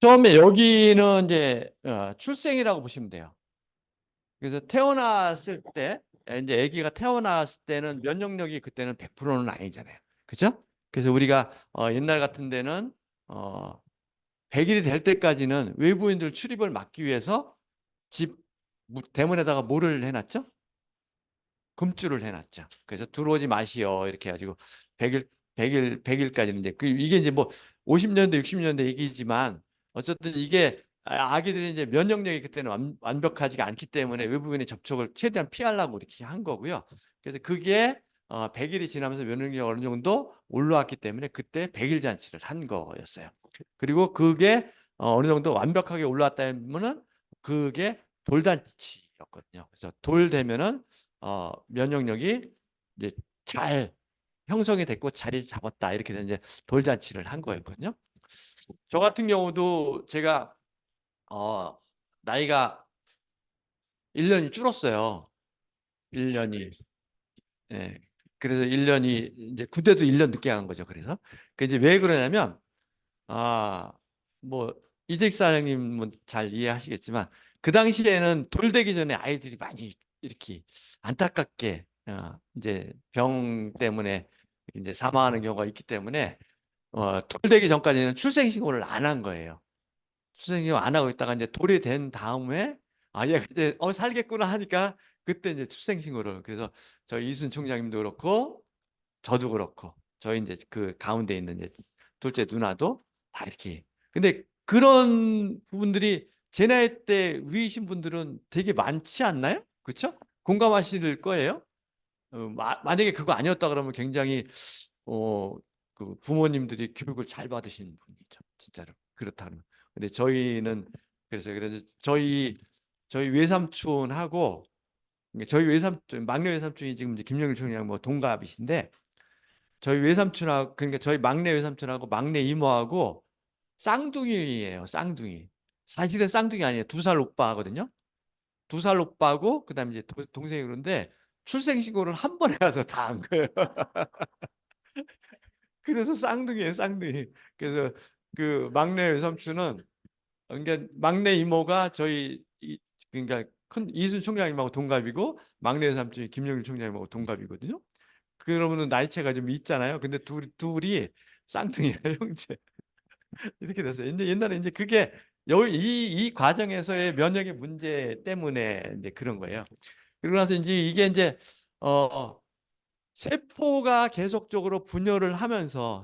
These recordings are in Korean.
처음에 여기는 이제 출생이라고 보시면 돼요. 그래서 태어났을 때 이제 아기가 태어났을 때는 면역력이 그때는 100%는 아니잖아요. 그죠? 그래서 우리가 옛날 같은 데는 100일이 될 때까지는 외부인들 출입을 막기 위해서 집 대문에다가 뭐를 해놨죠? 금줄을 해놨죠. 그래서 들어오지 마시오 이렇게 해가지고 100일 100일까지는 이제 이게 이제 뭐 50년대 60년대 얘기지만 어쨌든 이게 아기들이 이제 면역력이 그때는 완벽하지가 않기 때문에 외부인의 접촉을 최대한 피하려고 이렇게 한 거고요. 그래서 그게 100일이 지나면서 면역력이 어느 정도 올라왔기 때문에 그때 100일 잔치를 한 거였어요. 그리고 그게 어느 정도 완벽하게 올라왔다면은 그게 돌잔치였거든요. 그래서 돌 되면은 면역력이 이제 잘 형성이 됐고 자리 잡았다 이렇게 이제 돌잔치를 한 거였거든요. 저 같은 경우도 제가 나이가 1년이 줄었어요. 1년이. 예. 그래서 1년이 이제 군대도 1년 늦게 간 거죠. 그래서 그 이제 왜 그러냐면 아, 뭐 이직 사장님은 잘 이해하시겠지만 그 당시에는 돌되기 전에 아이들이 많이 이렇게 안타깝게 이제 병 때문에 이제 사망하는 경우가 있기 때문에 돌되기 전까지는 출생신고를 안 한 거예요. 출생신고 안 하고 있다가 이제 돌이 된 다음에 얘가 이제 살겠구나 하니까 그때 이제 출생신고를 그래서 저희 이순 총장님도 그렇고 저도 그렇고 저희 이제 그 가운데 있는 이제 둘째 누나도 다 이렇게. 근데 그런 부분들이 제 나이 때 위이신 분들은 되게 많지 않나요? 그렇죠? 공감하실 거예요. 만약에 그거 아니었다 그러면 굉장히 어, 그 부모님들이 교육을 잘 받으신 분이죠. 진짜로. 그렇다면. 근데 저희는 그래서 저희 외삼촌하고 저희 외삼촌 막내 외삼촌이 지금 이제 김영일 총장 뭐 동갑이신데 저희 외삼촌하고 그러니까 저희 막내 외삼촌하고 막내 이모하고 쌍둥이예요. 쌍둥이. 사실은 쌍둥이 아니에요. 2살 오빠거든요. 2살 오빠고 그다음에 이제 동생이 그런데 출생신고를 한 번에 가서 다 한 거예요. 그래서 쌍둥이에요, 쌍둥이. 그래서 그 막내 외삼촌은 그러니까 막내 이모가 그러니까 큰 이순 총장님하고 동갑이고 막내 외삼촌이 김영일 총장님하고 동갑이거든요. 그러면은 나이차가 좀 있잖아요. 근데 둘이 쌍둥이에요, 형제. 이렇게 됐어요. 이제 옛날에 이제 그게 이 과정에서의 면역의 문제 때문에 이제 그런 거예요. 그러고 나서 이제 이게 이제 세포가 계속적으로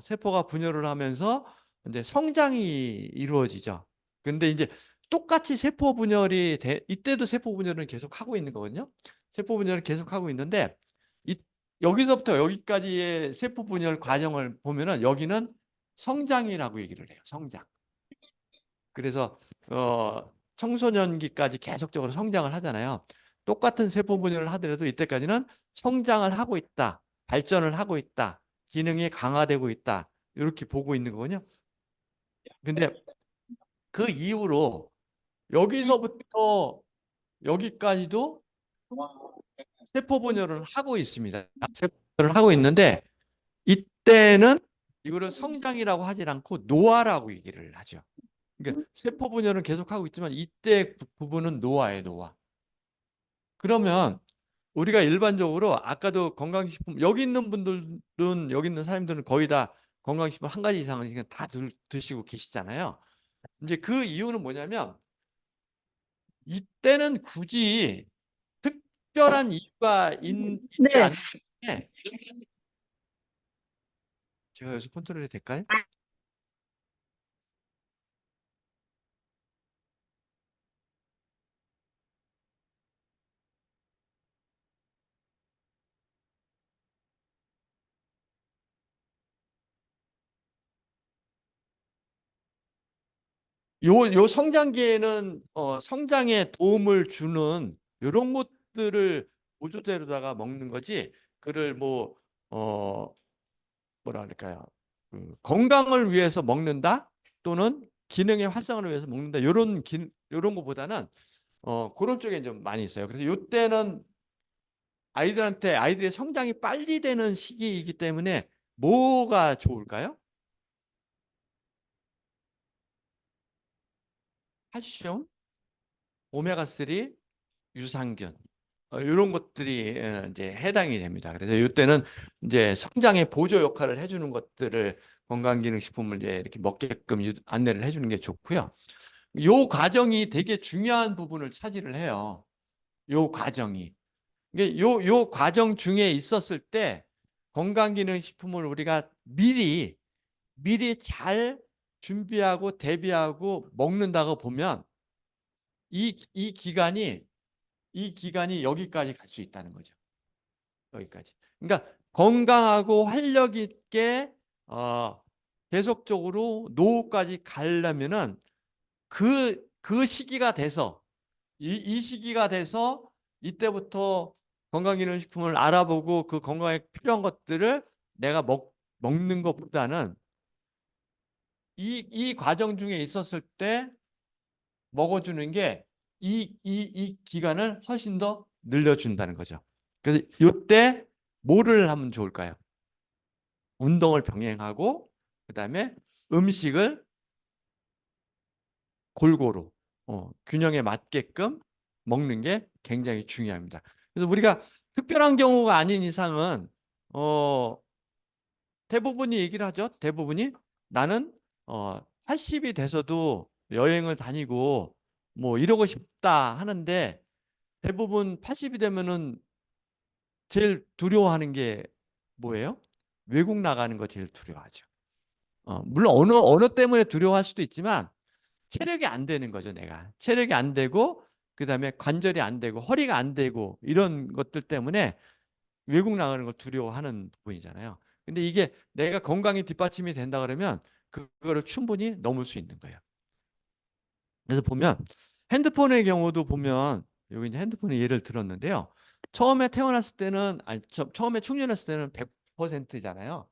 세포가 분열을 하면서 이제 성장이 이루어지죠. 근데 이제 똑같이 이때도 세포 분열은 계속 하고 있는 거거든요. 세포 분열을 계속 하고 있는데 이, 여기서부터 여기까지의 세포 분열 과정을 보면은 여기는 성장이라고 얘기를 해요. 성장. 그래서 청소년기까지 계속적으로 성장을 하잖아요. 똑같은 세포 분열을 하더라도 이때까지는 성장을 하고 있다, 발전을 하고 있다, 기능이 강화되고 있다 이렇게 보고 있는 거거든요. 근데 그 이후로 여기서부터 여기까지도 세포 분열을 하고 있습니다. 세포 분열을 하고 있는데 이때는 이거를 성장이라고 하질 않고 노화라고 얘기를 하죠. 그러니까 세포 분열은 계속하고 있지만 이때 부분은 노화예요, 노화. 그러면 우리가 일반적으로 아까도 건강식품 여기 있는 분들은 여기 있는 사람들은 거의 다 건강식품 한 가지 이상은 그냥 다 드시고 계시잖아요. 이제 그 이유는 뭐냐면 이때는 굳이 특별한 이유가 있지 네. 않기 때문에 제가 여기서 컨트롤이 될까요? 요 성장기에는 성장에 도움을 주는 이런 것들을 보조제로다가 먹는 거지. 그를 뭐라 그럴까요? 건강을 위해서 먹는다 또는 기능의 활성화를 위해서 먹는다. 요런 거보다는 그런 쪽에 좀 많이 있어요. 그래서 요때는 아이들의 성장이 빨리 되는 시기이기 때문에 뭐가 좋을까요? 칼슘, 오메가3, 유산균 이런 것들이 이제 해당이 됩니다. 그래서 이때는 이제 성장의 보조 역할을 해주는 것들을 건강기능식품을 이제 이렇게 먹게끔 안내를 해주는 게 좋고요. 요 과정이 되게 중요한 부분을 차지를 해요. 요 과정이. 이게 요 과정 중에 있었을 때 건강기능식품을 우리가 미리 잘 준비하고 대비하고 먹는다고 보면 이 기간이 여기까지 갈 수 있다는 거죠. 여기까지. 그러니까 건강하고 활력 있게 계속적으로 노후까지 가려면은 그 시기가 돼서 이 시기가 돼서 이때부터 건강기능식품을 알아보고 그 건강에 필요한 것들을 내가 먹는 것보다는 이 과정 중에 있었을 때 먹어주는 게 이 기간을 훨씬 더 늘려준다는 거죠. 그래서 이때 뭐를 하면 좋을까요? 운동을 병행하고 그다음에 음식을 골고루 균형에 맞게끔 먹는 게 굉장히 중요합니다. 그래서 우리가 특별한 경우가 아닌 이상은 대부분이 얘기를 하죠. 대부분이 나는 80이 돼서도 여행을 다니고 뭐 이러고 싶다 하는데 대부분 80이 되면은 제일 두려워하는 게 뭐예요? 외국 나가는 거 제일 두려워하죠. 물론 어느 때문에 두려워할 수도 있지만 체력이 안 되는 거죠, 내가. 체력이 안 되고 그다음에 관절이 안 되고 허리가 안 되고 이런 것들 때문에 외국 나가는 걸 두려워하는 부분이잖아요. 근데 이게 내가 건강이 뒷받침이 된다 그러면 그거를 충분히 넘을 수 있는 거예요. 그래서 보면 핸드폰의 경우도 보면 여기 이제 핸드폰의 예를 들었는데요. 처음에 태어났을 때는 아니 처음에 충전했을 때는 100%잖아요.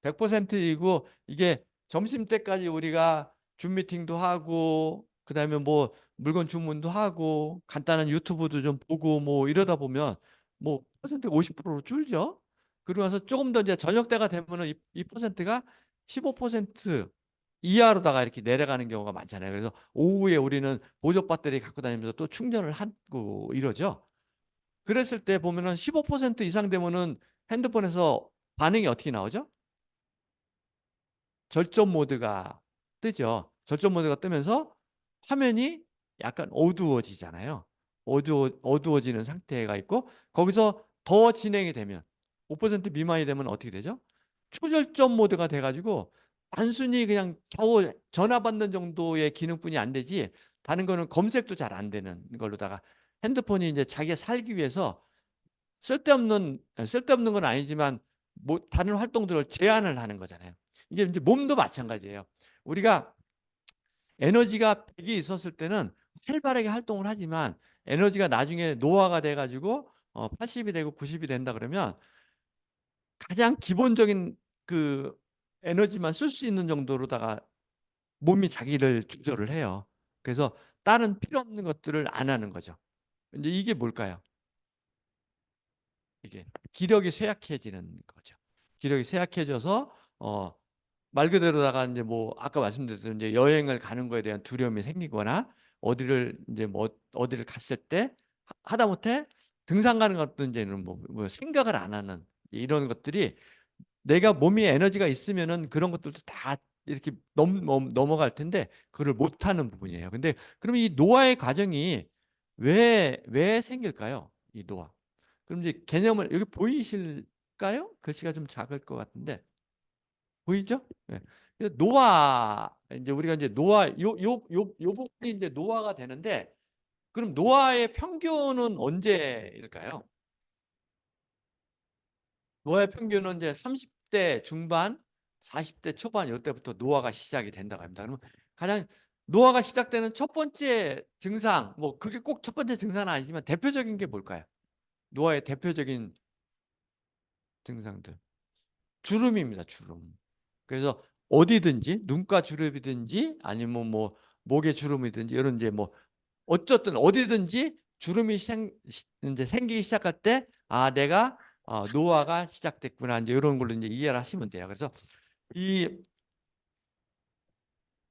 100%이고 이게 점심 때까지 우리가 줌 미팅도 하고 그다음에 뭐 물건 주문도 하고 간단한 유튜브도 좀 보고 뭐 이러다 보면 뭐 퍼센트가 50%로 줄죠. 그러고 나서 조금 더 이제 저녁 때가 되면은 이 퍼센트가 15% 이하로다가 이렇게 내려가는 경우가 많잖아요. 그래서 오후에 우리는 보조 배터리 갖고 다니면서 또 충전을 하고 이러죠. 그랬을 때 보면은 15% 이상 되면은 핸드폰에서 반응이 어떻게 나오죠? 절전 모드가 뜨죠. 절전 모드가 뜨면서 화면이 약간 어두워지잖아요. 어두워지는 상태가 있고 거기서 더 진행이 되면 5% 미만이 되면 어떻게 되죠? 초절전 모드가 돼가지고 단순히 그냥 겨우 전화 받는 정도의 기능뿐이 안 되지 다른 거는 검색도 잘 안 되는 걸로다가 핸드폰이 이제 자기가 살기 위해서 쓸데없는 건 아니지만 뭐 다른 활동들을 제한을 하는 거잖아요. 이게 이제 몸도 마찬가지예요. 우리가 에너지가 100이 있었을 때는 활발하게 활동을 하지만 에너지가 나중에 노화가 돼가지고 80이 되고 90이 된다 그러면 가장 기본적인 그 에너지만 쓸 수 있는 정도로다가 몸이 자기를 조절을 해요. 그래서 다른 필요 없는 것들을 안 하는 거죠. 이제 이게 뭘까요? 이게 기력이 쇠약해지는 거죠. 기력이 쇠약해져서 말 그대로다가 이제 뭐 아까 말씀드렸던 이제 여행을 가는 거에 대한 두려움이 생기거나 어디를 이제 뭐 어디를 갔을 때 하다못해 등산 가는 것도 이제는 뭐 생각을 안 하는 이런 것들이 내가 몸에 에너지가 있으면은 그런 것들도 다 이렇게 넘어갈 텐데 그걸 못 하는 부분이에요. 근데 그러면 이 노화의 과정이 왜 생길까요? 이 노화. 그럼 이제 개념을 여기 보이실까요? 글씨가 좀 작을 것 같은데 보이죠? 네. 그래서 노화 이제 우리가 이제 노화 요 부분이 이제 노화가 되는데 그럼 노화의 평균은 언제일까요? 노화의 평균은 이제 30대 중반, 40대 초반 이때부터 노화가 시작이 된다고 합니다. 그러면 가장 노화가 시작되는 첫 번째 증상, 뭐 그게 꼭 첫 번째 증상은 아니지만 대표적인 게 뭘까요? 노화의 대표적인 증상들. 주름입니다. 주름. 그래서 어디든지 눈가 주름이든지 아니면 뭐 목에 주름이든지 이런 이제 뭐 어쨌든 어디든지 주름이 이제 생기기 시작할 때 아 내가 노화가 시작됐구나 이제 이런 걸로 이제 이해를 하시면 돼요. 그래서 이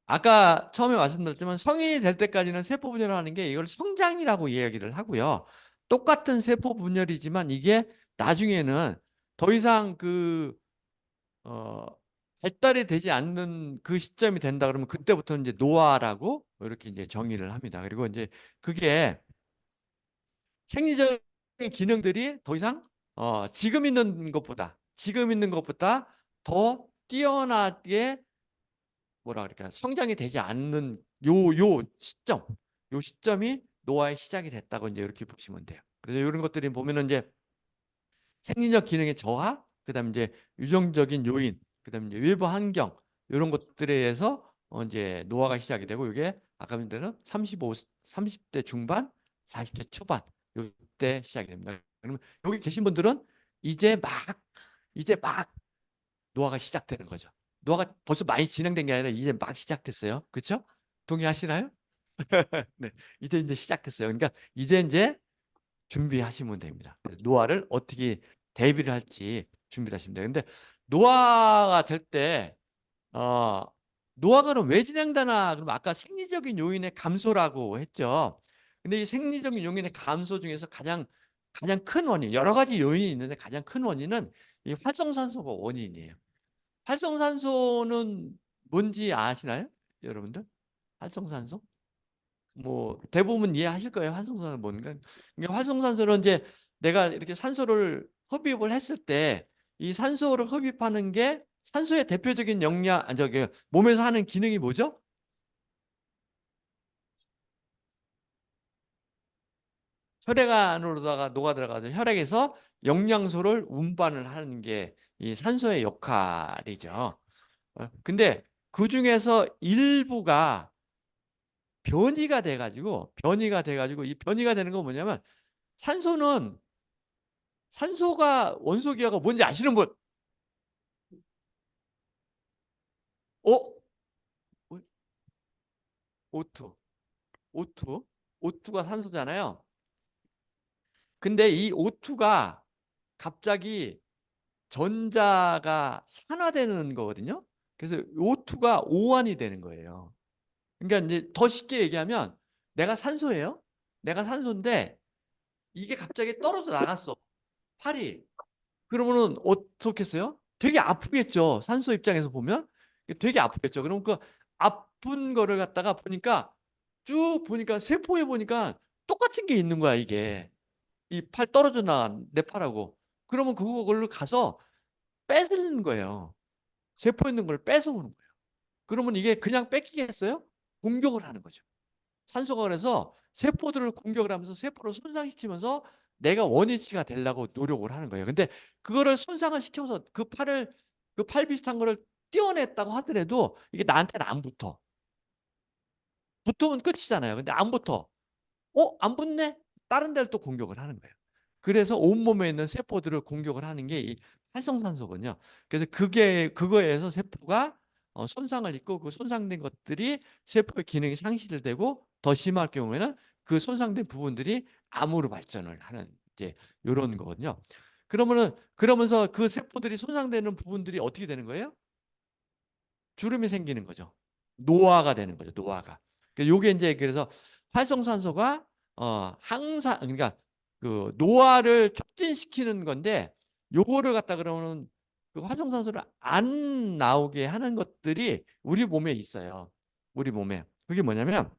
아까 처음에 말씀드렸지만 성인이 될 때까지는 세포 분열하는 게 이걸 성장이라고 이야기를 하고요. 똑같은 세포 분열이지만 이게 나중에는 더 이상 어, 발달이 되지 않는 그 시점이 된다 그러면 그때부터 이제 노화라고 이렇게 이제 정의를 합니다. 그리고 이제 그게 생리적인 기능들이 더 이상 지금 있는 것보다 더 뛰어나게 뭐라 그럴까 성장이 되지 않는 요 시점이 노화의 시작이 됐다고 이제 이렇게 보시면 돼요. 그래서 이런 것들이 보면은 이제 생리적 기능의 저하, 그다음에 이제 유전적인 요인, 그다음에 이제 외부 환경 이런 것들에 의해서 이제 노화가 시작이 되고 이게 아까 말한 대로 30대 중반, 40대 초반 이때 시작이 됩니다. 그러면 여기 계신 분들은 이제 막 이제 막 노화가 시작되는 거죠. 노화가 벌써 많이 진행된 게 아니라 이제 막 시작됐어요. 그렇죠? 동의하시나요? 네, 이제 시작됐어요. 그러니까 이제 준비하시면 됩니다. 그래서 노화를 어떻게 대비를 할지 준비를 하시면 돼요. 근데 노화가 될 때, 어, 노화가 그럼 왜 진행되나? 그럼 아까 생리적인 요인의 감소라고 했죠. 근데 이 생리적인 요인의 감소 중에서 가장 큰 원인, 여러 가지 요인이 있는데 가장 큰 원인은 이 활성산소가 원인이에요. 활성산소는 뭔지 아시나요? 여러분들? 활성산소? 뭐 대부분 이해하실 거예요. 활성산소 뭔가. 그러니까 활성산소는 이제 내가 이렇게 산소를 흡입을 했을 때 이 산소를 흡입하는 게 산소의 대표적인 영양, 저기 몸에서 하는 기능이 뭐죠? 혈액안으로다가 녹아 들어가서 혈액에서 영양소를 운반을 하는 게 이 산소의 역할이죠. 근데 그 중에서 일부가 변이가 돼가지고 이 변이가 되는 건 뭐냐면 산소는 산소가 원소 기호가 뭔지 아시는 분? 어? O2. O2. O2가 산소잖아요. 근데 이 O2가 갑자기 전자가 산화되는 거거든요. 그래서 O2가 오한이 되는 거예요. 그러니까 이제 더 쉽게 얘기하면 내가 산소예요. 내가 산소인데 이게 갑자기 떨어져 나갔어. 팔이. 그러면은 어떻겠어요? 되게 아프겠죠. 산소 입장에서 보면 되게 아프겠죠. 그럼 그 아픈 거를 갖다가 보니까 쭉 보니까 세포에 보니까 똑같은 게 있는 거야 이게. 이 팔 떨어져 나간 내 팔하고. 그러면 그걸로 가서 뺏는 거예요. 세포에 있는 걸 뺏어오는 거예요. 그러면 이게 그냥 뺏기겠어요? 공격을 하는 거죠. 산소가 그래서 세포들을 공격을 하면서 세포를 손상시키면서 내가 원위치가 되려고 노력을 하는 거예요. 근데 그거를 손상을 시켜서 그 팔 비슷한 거를 떼어냈다고 하더라도 이게 나한테는 안 붙어. 붙으면 끝이잖아요. 근데 안 붙어. 안 붙네? 다른 데를 또 공격을 하는 거예요. 그래서 온몸에 있는 세포들을 공격을 하는 게 이 활성산소거든요. 그래서 그거에 의해서 세포가 손상을 입고 그 손상된 것들이 세포의 기능이 상실되고 더 심할 경우에는 그 손상된 부분들이 암으로 발전을 하는 이제 이런 거거든요. 그러면서 그 세포들이 손상되는 부분들이 어떻게 되는 거예요? 주름이 생기는 거죠. 노화가 되는 거죠. 노화가. 요게 이제 그래서 활성산소가 항상 그러니까 그 노화를 촉진시키는 건데 요거를 갖다 그러면 그 활성산소를 안 나오게 하는 것들이 우리 몸에 있어요. 우리 몸에. 그게 뭐냐면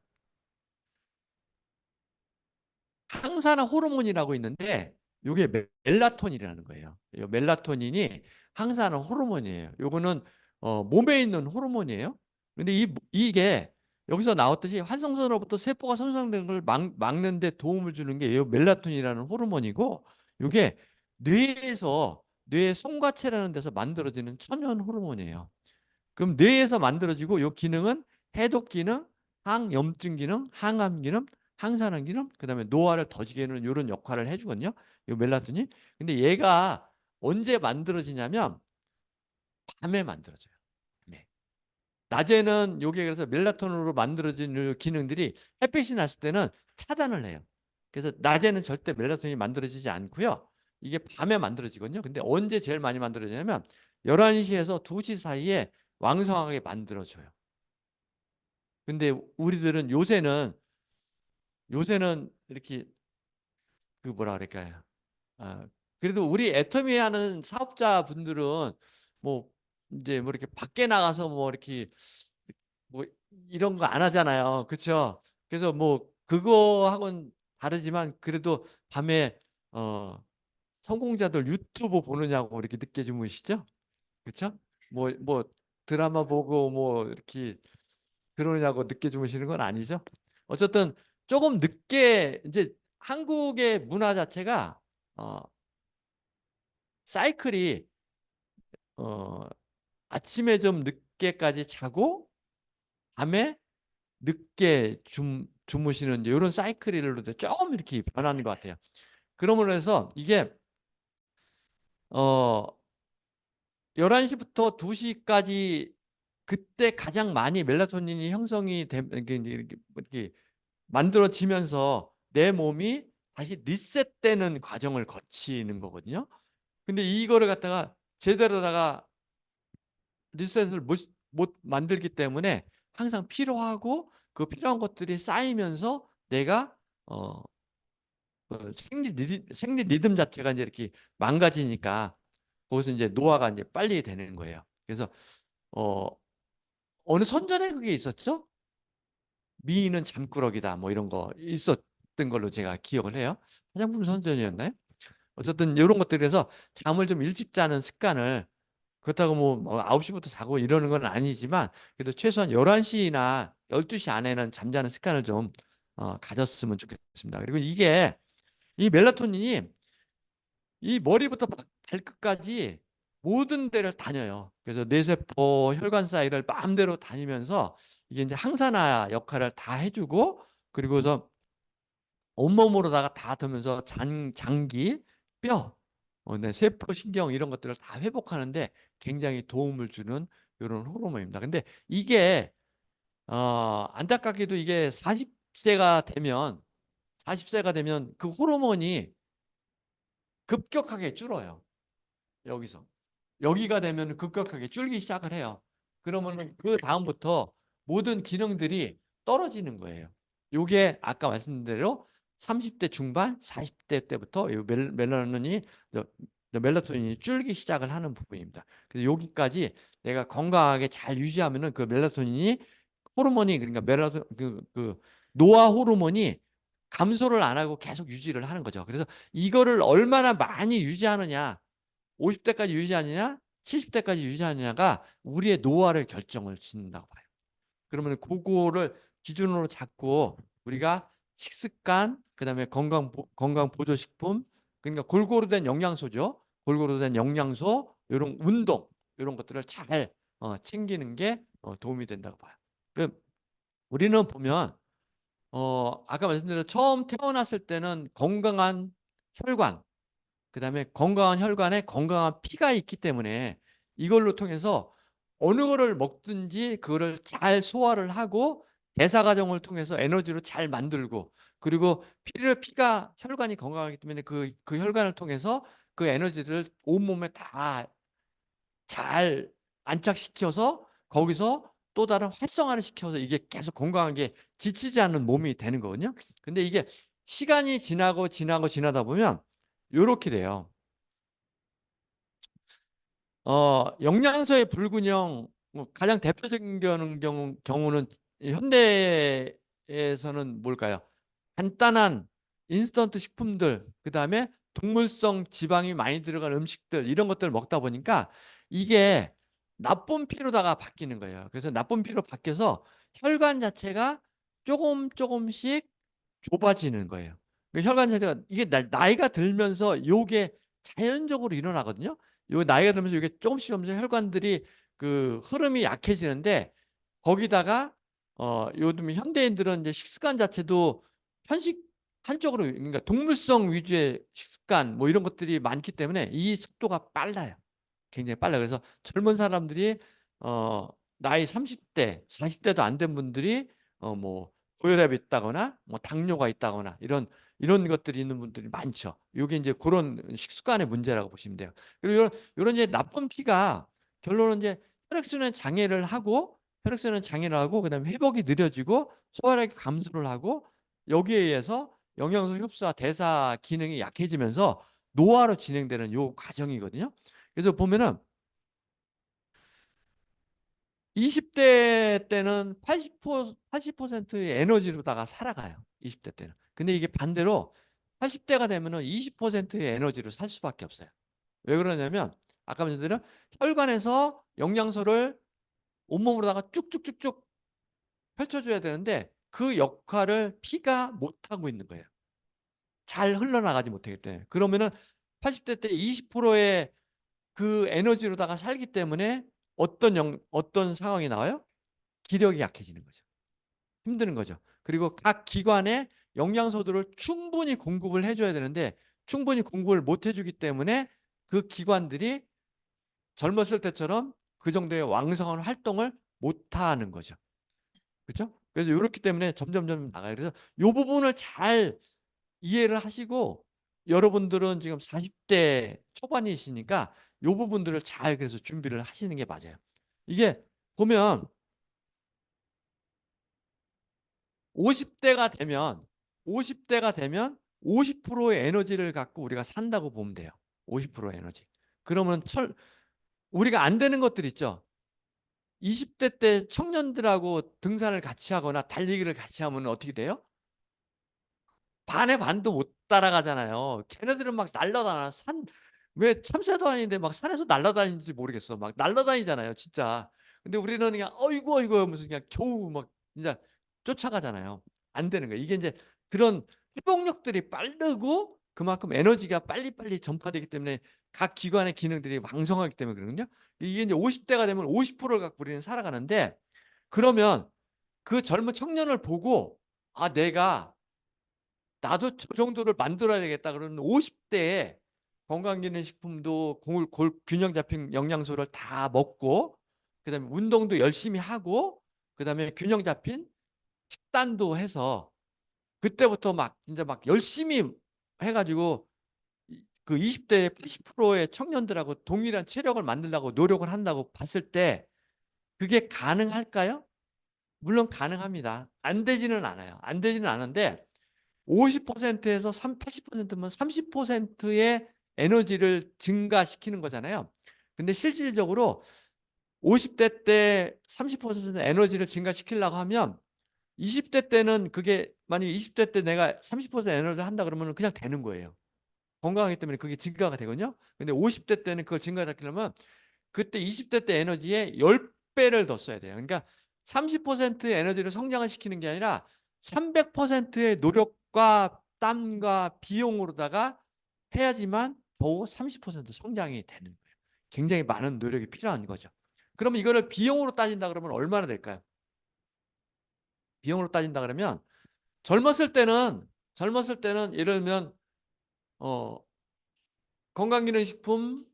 항산화 호르몬이라고 있는데 요게 멜라토닌이라는 거예요. 요 멜라토닌이 항산화 호르몬이에요. 요거는 몸에 있는 호르몬이에요. 근데 이게 여기서 나왔듯이 활성산소로부터 세포가 손상되는 걸 막는 데 도움을 주는 게 요 멜라토닌이라는 호르몬이고 요게 뇌의 송과체라는 데서 만들어지는 천연 호르몬이에요. 그럼 뇌에서 만들어지고 요 기능은 해독 기능, 항염증 기능, 항암 기능, 항산화 기능, 그다음에 노화를 더지게 하는 이런 역할을 해주거든요. 요 멜라토닌. 근데 얘가 언제 만들어지냐면 밤에 만들어져요. 밤에. 낮에는 요게 그래서 멜라토닌으로 만들어진 기능들이 햇빛이 났을 때는 차단을 해요. 그래서 낮에는 절대 멜라토닌이 만들어지지 않고요. 이게 밤에 만들어지거든요. 근데 언제 제일 많이 만들어지냐면 11시에서 2시 사이에 왕성하게 만들어져요. 근데 우리들은 요새는 이렇게 그 뭐라 그럴까요? 아, 그래도 우리 애터미 하는 사업자분들은 뭐 이제 뭐 이렇게 밖에 나가서 뭐 이렇게 뭐 이런 거 안 하잖아요. 그렇죠? 그래서 뭐 그거하고는 다르지만 그래도 밤에 어 성공자들 유튜브 보느냐고 이렇게 늦게 주무시죠? 그렇죠? 뭐 드라마 보고 뭐 이렇게 그러냐고 늦게 주무시는 건 아니죠? 어쨌든 조금 늦게 이제 한국의 문화 자체가 어 사이클이 어 아침에 좀 늦게까지 자고 밤에 늦게 주무시는 이런 사이클로 조금 이렇게 변하는 것 같아요. 그러므로 해서 이게 어 11시부터 2시까지 그때 가장 많이 멜라토닌이 형성이 이렇게 만들어지면서 내 몸이 다시 리셋되는 과정을 거치는 거거든요. 근데 이거를 갖다가 제대로다가 리셋을 못 만들기 때문에 항상 필요하고 그 필요한 것들이 쌓이면서 내가 어, 생리 리듬 자체가 이제 이렇게 망가지니까 거기서 이제 노화가 이제 빨리 되는 거예요. 그래서 어, 어느 선전에 그게 있었죠? 미인은 잠꾸러기다 뭐 이런 거 있었던 걸로 제가 기억을 해요. 화장품 선전이었나요? 어쨌든 이런 것들에서 잠을 좀 일찍 자는 습관을 그렇다고 뭐 9시부터 자고 이러는 건 아니지만 그래도 최소한 11시나 12시 안에는 잠자는 습관을 좀 가졌으면 좋겠습니다. 그리고 이게 이 멜라토닌이 이 머리부터 발끝까지 모든 데를 다녀요. 그래서 뇌세포, 혈관 사이를 마음대로 다니면서 이게 이제 항산화 역할을 다 해주고 그리고서 온몸으로다가 다 돌면서 장기, 뼈, 네, 세포, 신경 이런 것들을 다 회복하는데 굉장히 도움을 주는 이런 호르몬입니다. 근데 이게 안타깝게도 이게 40세가 되면 그 호르몬이 급격하게 줄어요. 여기서. 여기가 되면 급격하게 줄기 시작을 해요. 그러면 그 다음부터 모든 기능들이 떨어지는 거예요. 요게 아까 말씀드린 대로 30대 중반, 40대 때부터 요 멜라토닌이 멜라토닌이 줄기 시작을 하는 부분입니다. 그래서 여기까지 내가 건강하게 잘 유지하면은 그 멜라토닌이 호르몬이 그러니까 그 노화 호르몬이 감소를 안 하고 계속 유지를 하는 거죠. 그래서 이거를 얼마나 많이 유지하느냐 50대까지 유지하느냐, 70대까지 유지하느냐가 우리의 노화를 결정을 짓는다고 봐요. 그러면 그거를 기준으로 잡고 우리가 식습관, 그다음에 건강 보조식품, 그러니까 골고루 된 영양소죠. 골고루 된 영양소, 이런 운동, 이런 것들을 잘 챙기는 게 도움이 된다고 봐요. 그 우리는 보면 아까 말씀드린 처음 태어났을 때는 건강한 혈관, 그다음에 건강한 혈관에 건강한 피가 있기 때문에 이걸로 통해서 어느 거를 먹든지 그거를 잘 소화를 하고 대사 과정을 통해서 에너지로 잘 만들고 그리고 피가 혈관이 건강하기 때문에 그 혈관을 통해서 그 에너지를 온몸에 다 잘 안착시켜서 거기서 또 다른 활성화를 시켜서 이게 계속 건강하게 지치지 않는 몸이 되는 거거든요. 근데 이게 시간이 지나다 보면 요렇게 돼요. 영양소의 불균형 가장 대표적인 경우는 현대에서는 뭘까요? 간단한 인스턴트 식품들, 그다음에 동물성 지방이 많이 들어간 음식들 이런 것들을 먹다 보니까 이게 나쁜 피로다가 바뀌는 거예요. 그래서 나쁜 피로 바뀌어서 혈관 자체가 조금씩 좁아지는 거예요. 혈관 자체가 이게 나이가 들면서 요게 자연적으로 일어나거든요. 요 나이가 들면서 이게 조금씩 혈관들이 그 흐름이 약해지는데 거기다가 요즘 현대인들은 이제 식습관 자체도 편식 한쪽으로 그러니까 동물성 위주의 식습관 뭐 이런 것들이 많기 때문에 이 속도가 빨라요. 굉장히 빨라요. 그래서 젊은 사람들이 어 나이 30대, 40대도 안 된 분들이 뭐 고혈압이 있다거나 뭐 당뇨가 있다거나 이런 것들이 있는 분들이 많죠. 이게 이제 그런 식습관의 문제라고 보시면 돼요. 그리고 이런 이제 나쁜 피가 결론은 이제 혈액순환 장애를 하고 혈액순환 장애를 하고 그다음에 회복이 느려지고 소화력이 감소를 하고 여기에 의해서 영양소 흡수와 대사 기능이 약해지면서 노화로 진행되는 요 과정이거든요. 그래서 보면은 20대 때는 80%의 에너지로다가 살아가요. 20대 때는. 근데 이게 반대로 80대가 되면은 20%의 에너지로 살 수밖에 없어요. 왜 그러냐면 아까 말씀드린 혈관에서 영양소를 온몸으로다가 쭉쭉쭉쭉 펼쳐줘야 되는데 그 역할을 피가 못하고 있는 거예요. 잘 흘러나가지 못하기 때문에. 그러면은 80대 때 20%의 그 에너지로다가 살기 때문에 어떤 상황이 나와요? 기력이 약해지는 거죠. 힘드는 거죠. 그리고 각 기관에 영양소들을 충분히 공급을 해줘야 되는데 충분히 공급을 못 해주기 때문에 그 기관들이 젊었을 때처럼 그 정도의 왕성한 활동을 못하는 거죠. 그렇죠? 그래서 이렇기 때문에 점점점 나가요. 그래서 이 부분을 잘 이해를 하시고 여러분들은 지금 40대 초반이시니까 이 부분들을 잘 그래서 준비를 하시는 게 맞아요. 이게 보면 50대가 되면 50대가 되면 50%의 에너지를 갖고 우리가 산다고 보면 돼요. 50%의 에너지. 그러면 우리가 안 되는 것들 있죠. 20대 때 청년들하고 등산을 같이 하거나 달리기를 같이 하면 어떻게 돼요? 반의 반도 못 따라가잖아요. 걔네들은 막 날라다녀. 왜 참새도 아닌데 막 산에서 날라다니는지 모르겠어. 막 날라다니잖아요, 진짜. 근데 우리는 그냥 어이구 어이구 하면서 그냥 겨우 막 진짜 쫓아가잖아요. 안 되는 거예요. 이게 이제 그런 회복력들이 빠르고 그만큼 에너지가 빨리빨리 전파되기 때문에 각 기관의 기능들이 왕성하기 때문에 그러거든요. 이게 이제 50대가 되면 50%를 갖고 우리는 살아가는데 그러면 그 젊은 청년을 보고 아, 나도 저 정도를 만들어야 되겠다 그러는 50대에 건강기능식품도 균형 잡힌 영양소를 다 먹고 그다음에 운동도 열심히 하고 그다음에 균형 잡힌 식단도 해서 그때부터 막 진짜 막 열심히 해가지고 그 20대 80%의 청년들하고 동일한 체력을 만들려고 노력을 한다고 봤을 때 그게 가능할까요? 물론 가능합니다. 안 되지는 않아요. 안 되지는 않은데 50%에서 80%면 30%의 에너지를 증가시키는 거잖아요. 근데 실질적으로 50대 때 30% 에너지를 증가시키려고 하면 20대 때는 그게 만약에 20대 때 내가 30% 에너지를 한다 그러면 그냥 되는 거예요. 건강하기 때문에 그게 증가가 되거든요. 근데 50대 때는 그걸 증가시키려면 그때 20대 때 에너지의 10배를 더 써야 돼요. 그러니까 30%의 에너지를 성장을 시키는 게 아니라 300%의 노력과 땀과 비용으로다가 해야지만 겨우 30% 성장이 되는 거예요. 굉장히 많은 노력이 필요한 거죠. 그러면 이거를 비용으로 따진다 그러면 얼마나 될까요? 비용으로 따진다 그러면 젊었을 때는 예를 들면 어, 건강기능식품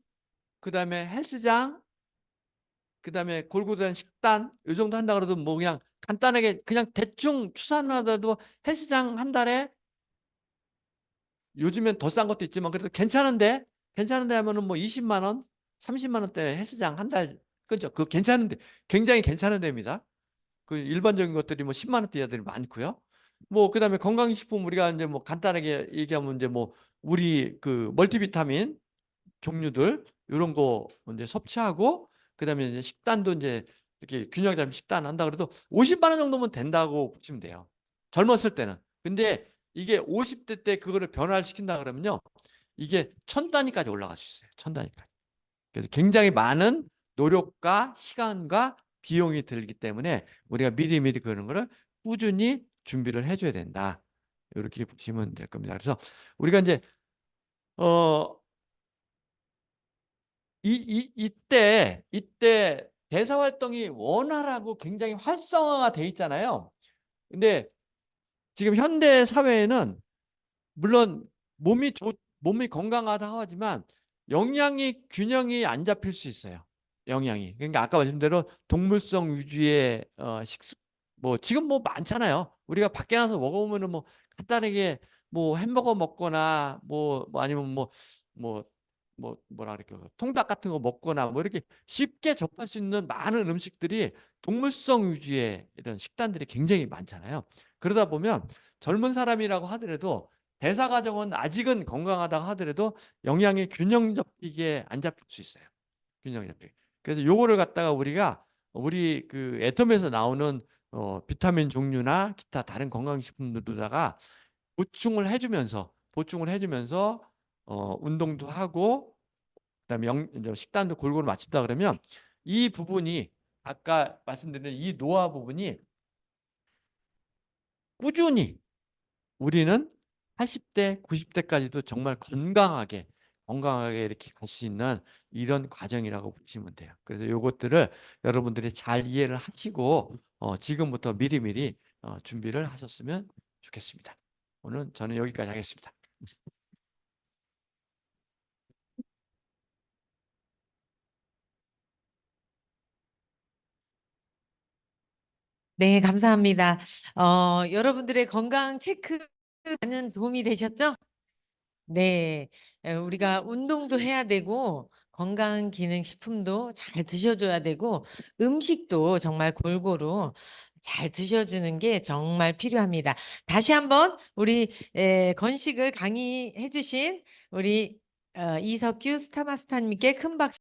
그다음에 헬스장 그다음에 골고루 한 식단 요 정도 한다 그래도 뭐 그냥 간단하게 그냥 대충 추산하더라도 헬스장 한 달에 요즘엔 더 싼 것도 있지만 그래도 괜찮은데 하면은 뭐 20만 원, 30만 원대 헬스장 한 달 그죠? 그 괜찮은데 굉장히 괜찮은 데입니다. 그 일반적인 것들이 뭐 10만 원대들이 많고요. 뭐 그다음에 건강식품 우리가 이제 뭐 간단하게 얘기하면 이제 뭐 우리 그 멀티비타민 종류들 이런 거 이제 섭취하고 그다음에 이제 식단도 이제 이렇게 균형 잡힌 식단 한다 그래도 50만 원 정도면 된다고 보시면 돼요. 젊었을 때는. 근데 이게 50대 때 그거를 변화를 시킨다 그러면요. 이게 천 단위까지 올라갈 수 있어요. 천 단위까지. 그래서 굉장히 많은 노력과 시간과 비용이 들기 때문에 우리가 미리미리 그런 거를 꾸준히 준비를 해줘야 된다. 이렇게 보시면 될 겁니다. 그래서 우리가 이제 어 이때 대사 활동이 원활하고 굉장히 활성화가 돼 있잖아요. 근데 지금 현대 사회에는 물론 몸이 건강하다고 하지만 영양이 균형이 안 잡힐 수 있어요. 영양이. 그러니까 아까 말씀대로 동물성 위주의 식습 뭐 지금 뭐 많잖아요. 우리가 밖에 나서 먹어보면은 뭐 간단하게 뭐 햄버거 먹거나 뭐 아니면 뭐 뭐라 그럴까 통닭 같은 거 먹거나 뭐 이렇게 쉽게 접할 수 있는 많은 음식들이 동물성 위주의 이런 식단들이 굉장히 많잖아요. 그러다 보면 젊은 사람이라고 하더라도 대사 과정은 아직은 건강하다고 하더라도 영양이 균형 잡히게 안 잡힐 수 있어요. 균형 잡히게. 그래서 요거를 갖다가 우리가 우리 그 애텀에서 나오는 비타민 종류나 기타 다른 건강식품들로다가 보충을 해주면서 운동도 하고 그다음에 이제 식단도 골고루 맞춘다 그러면 이 부분이 아까 말씀드린 이 노화 부분이 꾸준히 우리는 80대, 90대까지도 정말 건강하게 이렇게 갈 수 있는 이런 과정이라고 보시면 돼요. 그래서 이것들을 여러분들이 잘 이해를 하시고 지금부터 미리미리 준비를 하셨으면 좋겠습니다. 오늘 저는 여기까지 하겠습니다. 네, 감사합니다. 여러분들의 건강 체크 많은 도움이 되셨죠? 네, 우리가 운동도 해야 되고 건강기능식품도 잘 드셔줘야 되고 음식도 정말 골고루 잘 드셔주는 게 정말 필요합니다. 다시 한번 우리 건식을 강의해 주신 우리 이석규 스타마스터님께 큰 박수